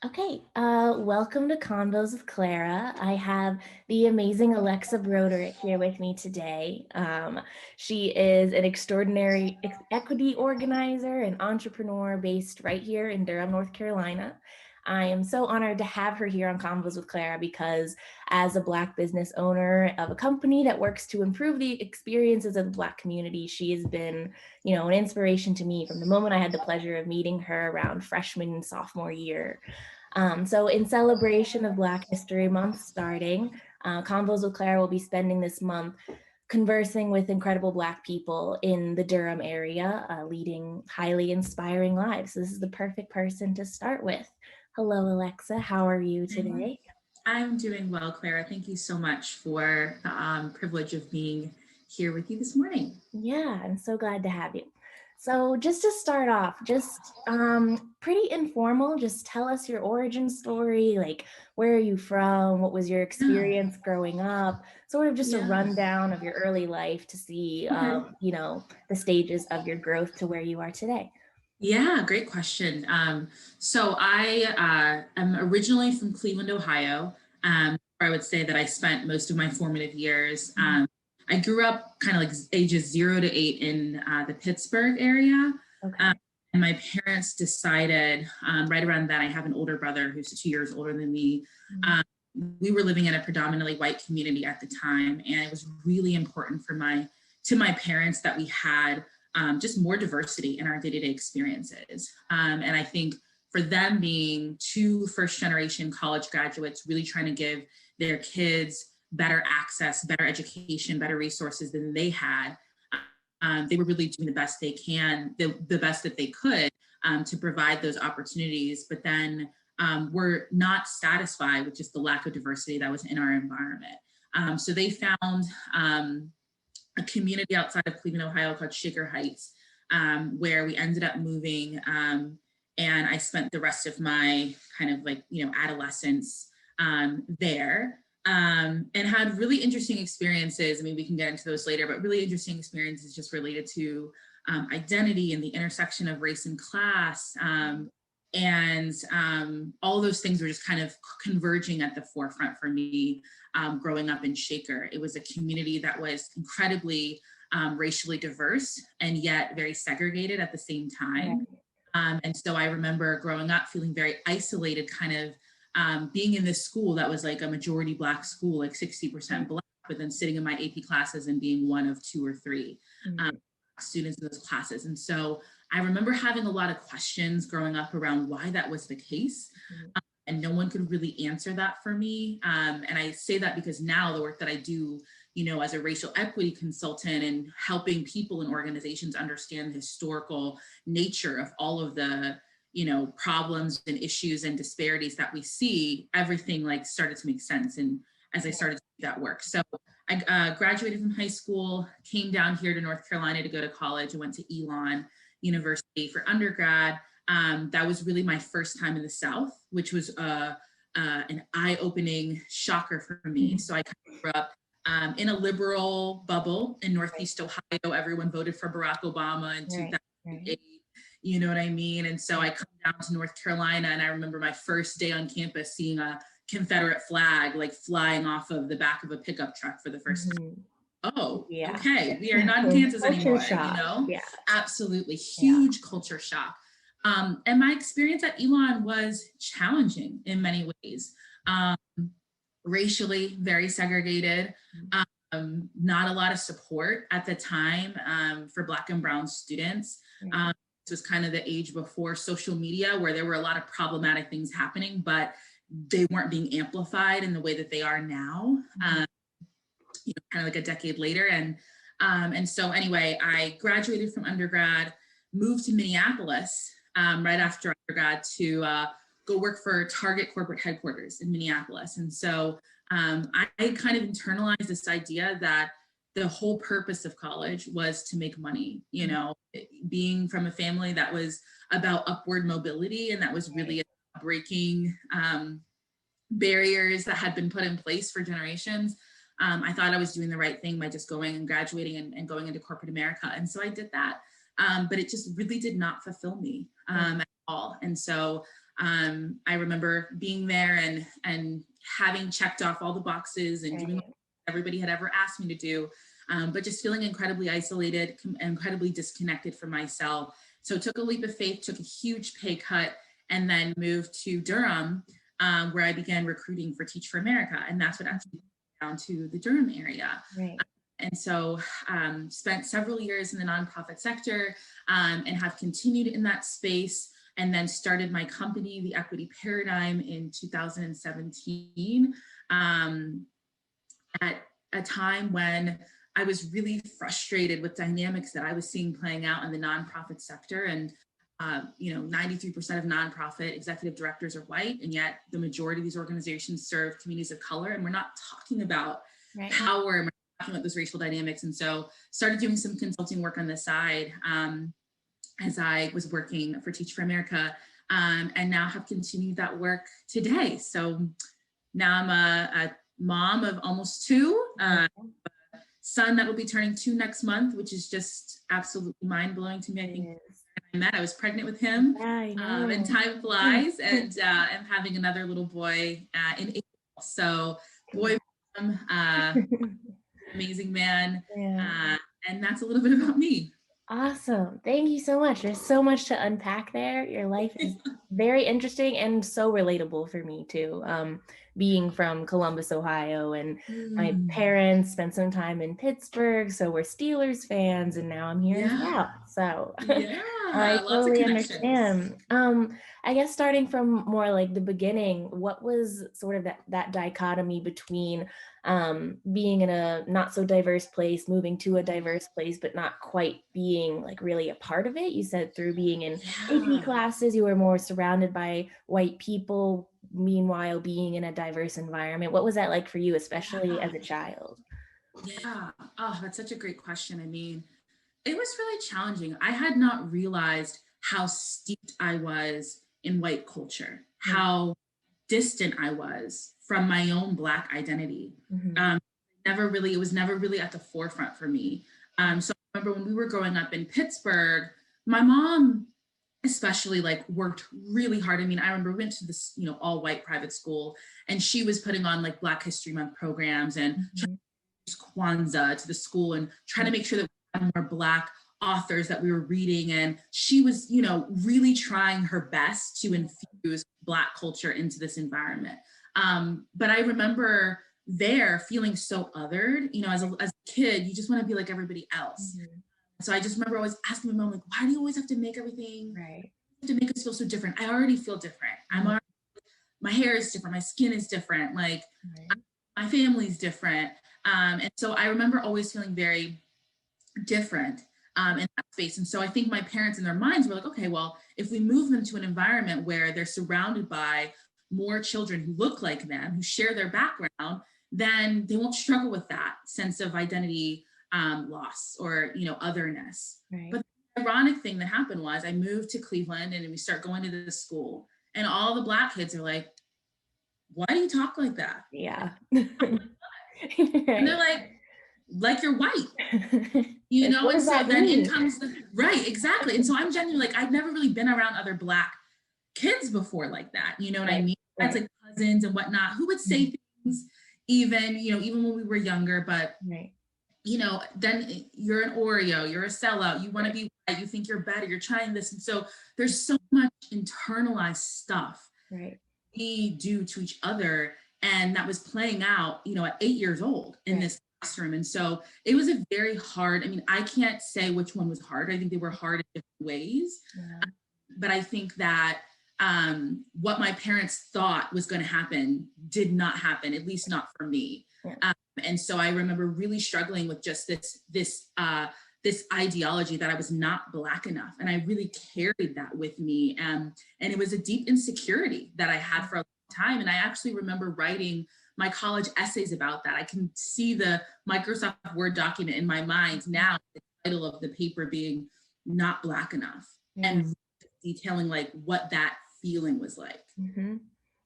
Okay, welcome to Convos with Clara. I have the amazing Alexa Broderick here with me today. She is an extraordinary equity organizer and entrepreneur based right here in Durham, North Carolina. I am so honored to have her here on Convos with Clara because as a Black business owner of a company that works to improve the experiences of the Black community, she has been, an inspiration to me from the moment I had the pleasure of meeting her around freshman and sophomore year. So in celebration of Black History Month starting, Convos with Clara will be spending this month conversing with incredible Black people in the Durham area, leading highly inspiring lives. So this is the perfect person to start with. Hello, Alexa. How are you today? I'm doing well, Clara. Thank you so much for the privilege of being here with you this morning. Yeah, I'm so glad to have you. So just to start off, just pretty informal, just tell us your origin story, like where are you from? What was your Yeah, experience growing up? Sort of just a yeah. rundown of your early life to see, Okay. the stages of your growth to where you are today. Yeah, great question. So I am originally from Cleveland, Ohio. Where I would say that I spent most of my formative years. I grew up kind of like ages 0 to 8 in the Pittsburgh area. Um, Okay. and my parents decided right around then, I have an older brother who's 2 years older than me. Mhm. Um, we were living in a predominantly white community at the time, and it was really important to my parents that we had just more diversity in our day-to-day experiences. And I think for them being two first-generation college graduates, really trying to give their kids better access, better education, better resources than they had, they were really doing the best they can, the best that they could to provide those opportunities. But then were not satisfied with just the lack of diversity that was in our environment. So they found a community outside of Cleveland, Ohio called Shaker Heights, where we ended up moving. And I spent the rest of my kind of like, adolescence there. And had really interesting experiences. I mean, we can get into those later, but really interesting experiences just related to identity and the intersection of race and class. And all those things were just kind of converging at the forefront for me growing up in Shaker. It was a community that was incredibly racially diverse and yet very segregated at the same time. And so I remember growing up feeling very isolated, kind of being in this school that was like a majority Black school, like 60% Black, but then sitting in my AP classes and being one of two or three students in those classes. And so I remember having a lot of questions growing up around why that was the case. And no one could really answer that for me. And I say that because now the work that I do, as a racial equity consultant and helping people and organizations understand the historical nature of all of the, problems and issues and disparities that we see, everything like started to make sense. And as I started to do that work. So I graduated from high school, came down here to North Carolina to go to college. I went to Elon University for undergrad. That was really my first time in the South, which was an eye-opening shocker for me. So I kind of grew up in a liberal bubble in Northeast Ohio. Everyone voted for Barack Obama in 2008. You know what I mean? And so I come down to North Carolina, and I remember my first day on campus seeing a Confederate flag like flying off of the back of a pickup truck for the first time. Oh, Yeah. okay. We are not in Kansas Culture anymore, shock. Yeah. Absolutely huge culture shock. And my experience at Elon was challenging in many ways. Racially, very segregated. Not a lot of support at the time for Black and Brown students. This was kind of the age before social media, where there were a lot of problematic things happening, but they weren't being amplified in the way that they are now. Kind of like a decade later. And so anyway, I graduated from undergrad, moved to Minneapolis right after undergrad to go work for Target corporate headquarters in Minneapolis. And so I kind of internalized this idea that the whole purpose of college was to make money, being from a family that was about upward mobility, and that was really breaking barriers that had been put in place for generations. I thought I was doing the right thing by just going and graduating and going into corporate America. And so I did that. But it just really did not fulfill me at all. And so I remember being there and having checked off all the boxes and doing what Right. everybody had ever asked me to do, but just feeling incredibly isolated, incredibly disconnected from myself. So took a leap of faith, took a huge pay cut, and then moved to Durham, where I began recruiting for Teach for America. And that's what actually down to the Durham area. Right. And so spent several years in the nonprofit sector, and have continued in that space, and then started my company, The Equity Paradigm, in 2017, at a time when I was really frustrated with dynamics that I was seeing playing out in the nonprofit sector. And 93% of nonprofit executive directors are white, and yet the majority of these organizations serve communities of color. And we're not talking about Right. power, and we're talking about those racial dynamics. And so started doing some consulting work on the side, as I was working for Teach for America, and now have continued that work today. So now I'm a mom of almost two, son that will be turning 2 next month, which is just absolutely mind blowing to me. I think I was pregnant with him, and time flies, and I'm having another little boy in April. So boy, amazing man. Yeah. And that's a little bit about me. Awesome. Thank you so much. There's so much to unpack there. Your life is very interesting and so relatable for me too. Being from Columbus, Ohio, and my parents spent some time in Pittsburgh, so we're Steelers fans, and now I'm here in South. So I Lots of totally connections. understand. I guess starting from more like the beginning, what was sort of that dichotomy between being in a not so diverse place, moving to a diverse place, but not quite being like really a part of it? You said through being in AP classes, you were more surrounded by white people, meanwhile being in a diverse environment. What was that like for you, especially as a child? Yeah. Oh, that's such a great question. I mean, it was really challenging. I had not realized how steeped I was in white culture, how distant I was from my own Black identity. Mm-hmm. It was never really at the forefront for me. So I remember when we were growing up in Pittsburgh, my mom especially like worked really hard. I mean, I remember we went to this, all white private school, and she was putting on like Black History Month programs and Kwanzaa to the school and trying to make sure that we had more Black authors that we were reading. And she was, really trying her best to infuse Black culture into this environment. But I remember there feeling so othered, as a kid, you just want to be like everybody else. Mm-hmm. So I just remember always asking my mom, like, why do you always have to make everything Right. to make us feel so different? I already feel different. My hair is different. My skin is different. Like my family's different. And so I remember always feeling very different in that space. And so I think my parents in their minds were like, okay, well, if we move them to an environment where they're surrounded by more children who look like them, who share their background, then they won't struggle with that sense of identity loss or, otherness. Right. But the ironic thing that happened was I moved to Cleveland and we start going to this school, and all the Black kids are like, why do you talk like that? Yeah. And they're like you're white, What and does so that then mean? in comes right, exactly. And so I'm genuinely like, I've never really been around other Black kids before like that. You know what I mean? That's like cousins and whatnot who would say things even, even when we were younger, but then you're an Oreo, you're a sellout, you want to be white, you think you're better, you're trying this. And so there's so much internalized stuff we do to each other. And that was playing out, at 8 years old in this classroom. And so it was a very hard, I mean, I can't say which one was hard. I think they were hard in different ways. But I think that what my parents thought was going to happen did not happen, at least not for me. And so I remember really struggling with just this ideology that I was not Black enough. And I really carried that with me. And it was a deep insecurity that I had for a long time. And I actually remember writing my college essays about that. I can see the Microsoft Word document in my mind now, the title of the paper being Not Black Enough, and detailing like what that feeling was like. Mm-hmm.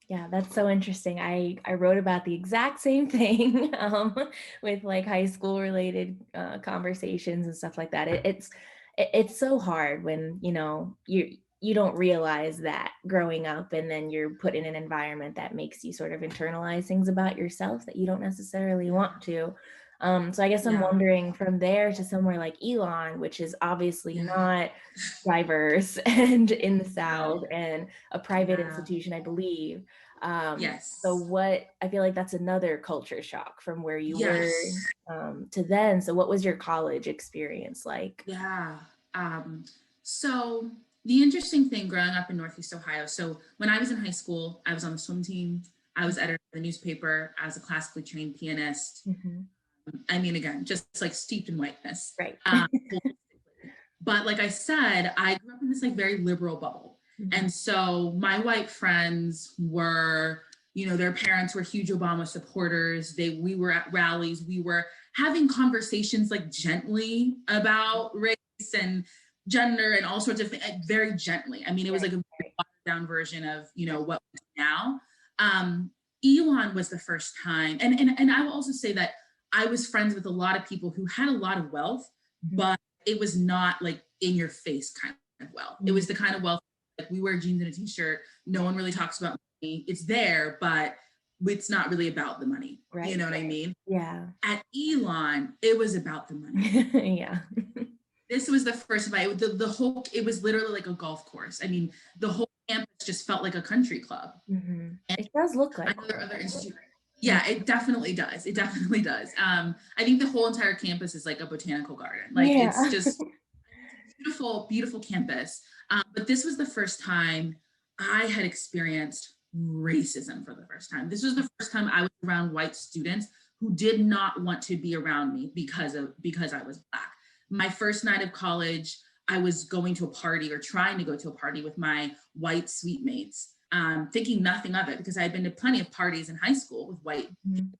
Yeah, that's so interesting. I wrote about the exact same thing with like high school related conversations and stuff like that. It's so hard when you don't realize that growing up, and then you're put in an environment that makes you sort of internalize things about yourself that you don't necessarily Yeah. want to. So I guess I'm Yeah. wondering, from there to somewhere like Elon, which is obviously Yeah. not diverse and in the No. South and a private Yeah. institution, I believe. So Yes. what, I feel like that's another culture shock from where you were Yes. to then. So what was your college experience like? Yeah. Um, so the interesting thing growing up in Northeast Ohio, so when I was in high school, I was on the swim team. I was editor of the newspaper. I was a classically trained pianist. Mhm. I mean, again, just like steeped in whiteness. Right. But like I said, I grew up in this like very liberal bubble. Mhm. And so my white friends were, their parents were huge Obama supporters. We were at rallies, we were having conversations like gently about race and gender and all sorts of things, very gently. I mean, it was like a very watered down version of, what we do now. Elon was the first time. And I will also say that I was friends with a lot of people who had a lot of wealth, Mhm. but it was not like in your face kind of wealth. It was the kind of wealth like we wear jeans and a t-shirt. No one really talks about money. It's there, but it's not really about the money. You Right. know what I mean? Yeah. At Elon, it was about the money. Yeah. This was the first time the whole, it was literally like a golf course. I mean, the whole campus just felt like a country club. Mhm. And It does look I like know there are one. other institutes. Yeah, it definitely does. It definitely does. I think the whole entire campus is like a botanical garden. Like it's Yeah. just beautiful, beautiful campus. But this was the first time I had experienced racism for the first time. This was the first time I was around white students who did not want to be around me because I was Black. My first night of college, I was going to a party or trying to go to a party with my white suite mates, thinking nothing of it because I had been to plenty of parties in high school with white, Mhm.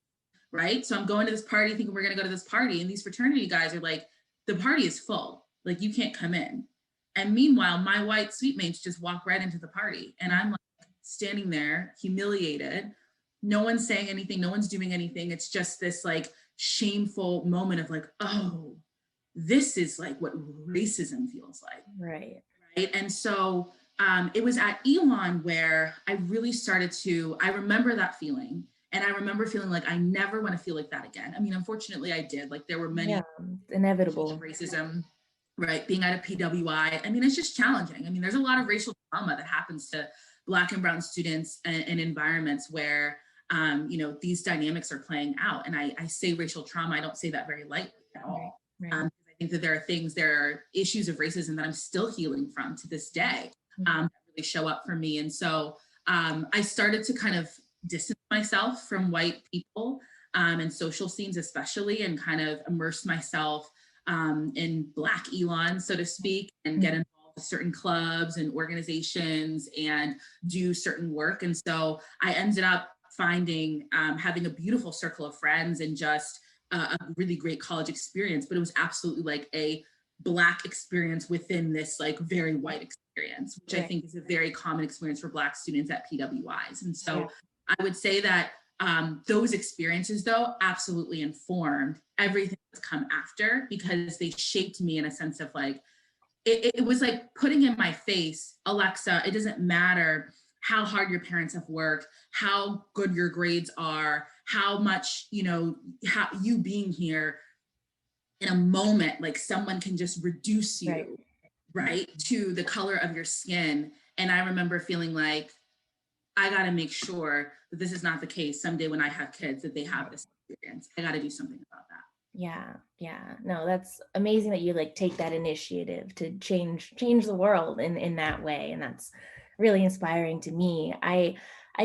right? So I'm going to this party thinking we're going to go to this party. And these fraternity guys are like, the party is full. Like, you can't come in. And meanwhile, my white suite mates just walk right into the party. And I'm like standing there, humiliated. No one's saying anything. No one's doing anything. It's just this like shameful moment of like, oh, this is like what racism feels like. Right. Right. And so it was at Elon where I really started to, I remember that feeling. And I remember feeling like I never want to feel like that again. I mean, unfortunately, I did. Like, there were many Yeah. It's issues of inevitable. racism, right? Being at a PWI. I mean, it's just challenging. I mean, there's a lot of racial trauma that happens to Black and Brown students in environments where, these dynamics are playing out. And I say racial trauma, I don't say that very lightly at Right. all. Right. I think that there are issues of racism that I'm still healing from to this day, that really show up for me. And so I started to kind of distance myself from white people and social scenes, especially, and kind of immerse myself in Black Elon, so to speak, and get involved with certain clubs and organizations and do certain work. And so I ended up finding, having a beautiful circle of friends and just a really great college experience, but it was absolutely like a Black experience within this like very white experience, which I Right. think is a very common experience for Black students at PWIs. And Yeah. so I would say that those experiences, though, absolutely informed everything that's come after, because they shaped me in a sense of like, it was like putting in my face, Alexa, it doesn't matter how hard your parents have worked, how good your grades are, how much, how you being here in a moment, like someone can just reduce Right. you, right, to the color of your skin. And I remember feeling like, I got to make sure that this is not the case someday when I have kids, that they have this experience. I got to do something about that. Yeah. Yeah. No, that's amazing that you like take that initiative to change the world in that way. And that's really inspiring to me. I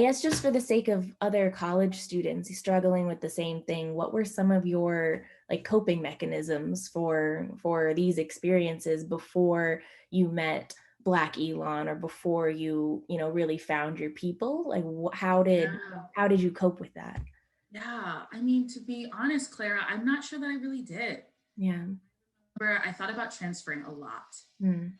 guess, just for the sake of other college students struggling with the same thing, what were some of your like coping mechanisms for these experiences before you met Black Elon, or before you really found your people? Like Yeah. how did you cope with that? Yeah. I mean, to be honest, Clara, I'm not sure that I really did. Yeah. I thought about transferring a lot. Mm.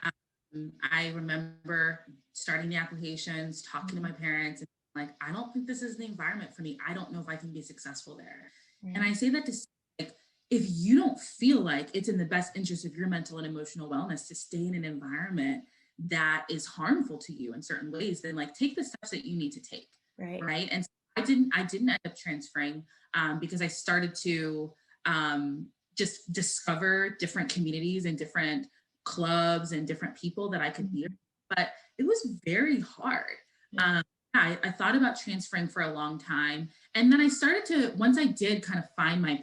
I remember starting the applications, talking to my parents, and like, I don't think this is the environment for me. I don't know if I can be successful there. And Right. I say that to say, like, if you don't feel like it's in the best interest of your mental and emotional wellness to stay in an environment that is harmful to you in certain ways, then like take the steps that you need to take. Right. Right. And so I didn't end up transferring because I started to just discover different communities and different clubs and different people that I could be. But it was very hard. Yeah. I thought about transferring for a long time. And then I started to, once I did kind of find my